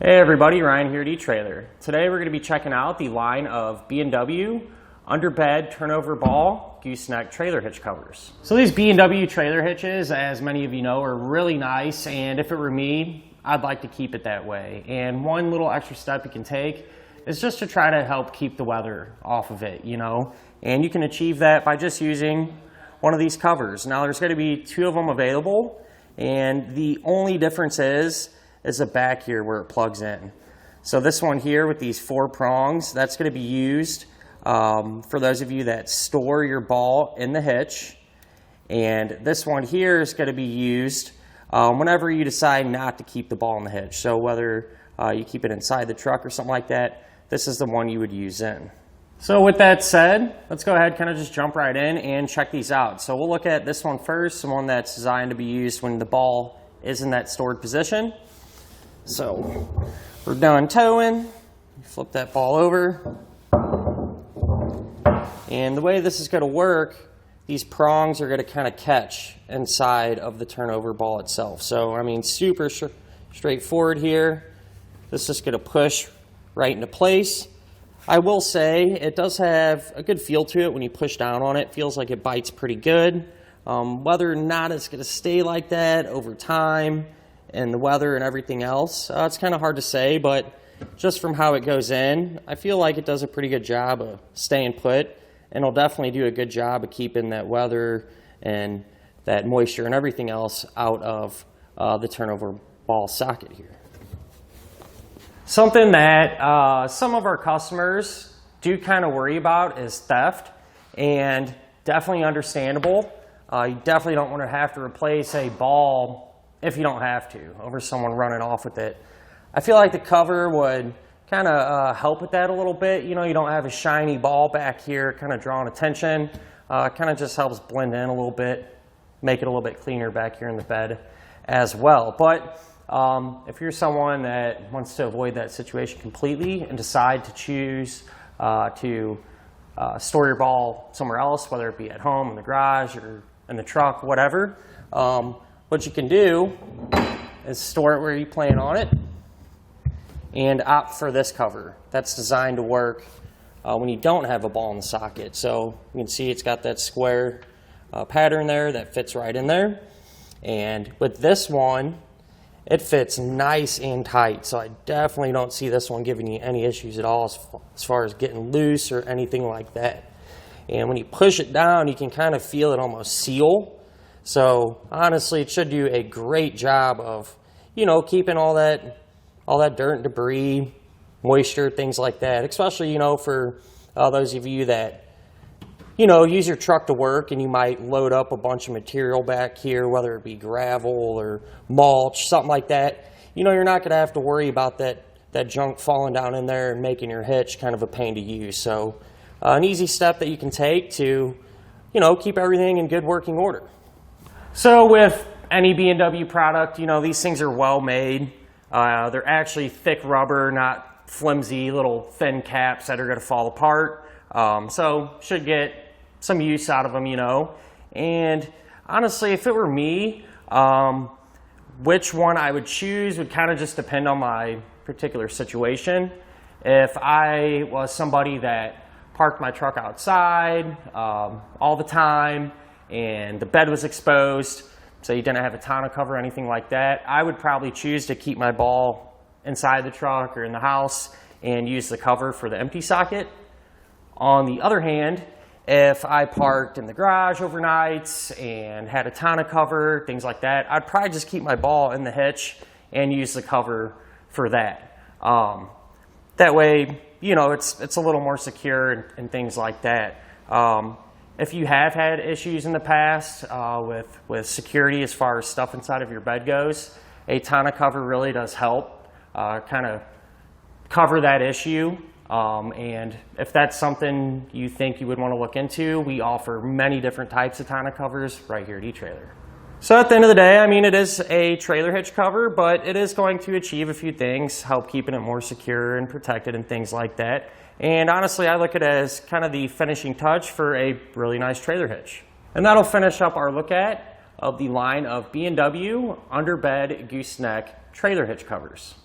Hey everybody, Ryan here at Etrailer. Today we're going to be checking out the line of B&W underbed turnoverball gooseneck trailer hitch covers. So these B&W trailer hitches, as many of you know, are really nice, and if it were me, I'd like to keep it that way. And one little extra step you can take is just to try to help keep the weather off of it, and you can achieve that by just using one of these covers. Now there's going to be two of them available, and the only difference is the back here where it plugs in. So this one here with these 4 prongs, that's going to be used for those of you that store your ball in the hitch. And this one here is going to be used whenever you decide not to keep the ball in the hitch. So whether you keep it inside the truck or something like that, this is the one you would use in. So with that said, let's go ahead, kind of just jump right in and check these out. So we'll look at this one first, the one that's designed to be used when the ball is in that stored position. So we're done towing, flip that ball over, and the way this is going to work, these prongs are going to kind of catch inside of the turnover ball itself. So I mean, super straightforward here. This is just going to push right into place. I will say it does have a good feel to it when you push down on it. Feels like it bites pretty good. Whether or not it's going to stay like that over time and the weather and everything else, it's kind of hard to say, but just from how it goes in, I feel like it does a pretty good job of staying put, and it'll definitely do a good job of keeping that weather and that moisture and everything else out of the turnover ball socket here. Something that some of our customers do kind of worry about is theft, and definitely understandable. You definitely don't want to have to replace a ball if you don't have to, over someone running off with it. I feel like the cover would kind of help with that a little bit. You don't have a shiny ball back here kind of drawing attention. Kind of just helps blend in a little bit, make it a little bit cleaner back here in the bed as well. But if you're someone that wants to avoid that situation completely and decide to choose to store your ball somewhere else, whether it be at home, in the garage, or in the truck, whatever, what you can do is store it where you plan on it and opt for this cover. That's designed to work when you don't have a ball in the socket. So you can see it's got that square pattern there that fits right in there. And with this one, it fits nice and tight. So I definitely don't see this one giving you any issues at all as far as getting loose or anything like that. And when you push it down, you can kind of feel it almost seal. So honestly, it should do a great job of, keeping all that dirt and debris, moisture, things like that. Especially, for those of you that, use your truck to work, and you might load up a bunch of material back here, whether it be gravel or mulch, something like that. You're not going to have to worry about that junk falling down in there and making your hitch kind of a pain to use. So an easy step that you can take to, keep everything in good working order. So with any B&W product, these things are well made. They're actually thick rubber, not flimsy little thin caps that are going to fall apart. So should get some use out of them, And honestly, if it were me, which one I would choose would kind of just depend on my particular situation. If I was somebody that parked my truck outside all the time, and the bed was exposed, so you didn't have a tonneau cover or anything like that, I would probably choose to keep my ball inside the truck or in the house and use the cover for the empty socket. On the other hand, if I parked in the garage overnights and had a tonneau cover, things like that, I'd probably just keep my ball in the hitch and use the cover for that. That way, it's a little more secure and things like that. If you have had issues in the past with security as far as stuff inside of your bed goes, a tonneau cover really does help kind of cover that issue. And if that's something you think you would want to look into, we offer many different types of tonneau covers right here at Etrailer. So at the end of the day, I mean, it is a trailer hitch cover, but it is going to achieve a few things, help keeping it more secure and protected and things like that. And honestly, I look at it as kind of the finishing touch for a really nice trailer hitch. And that'll finish up our look at of the line of B&W underbed gooseneck trailer hitch covers.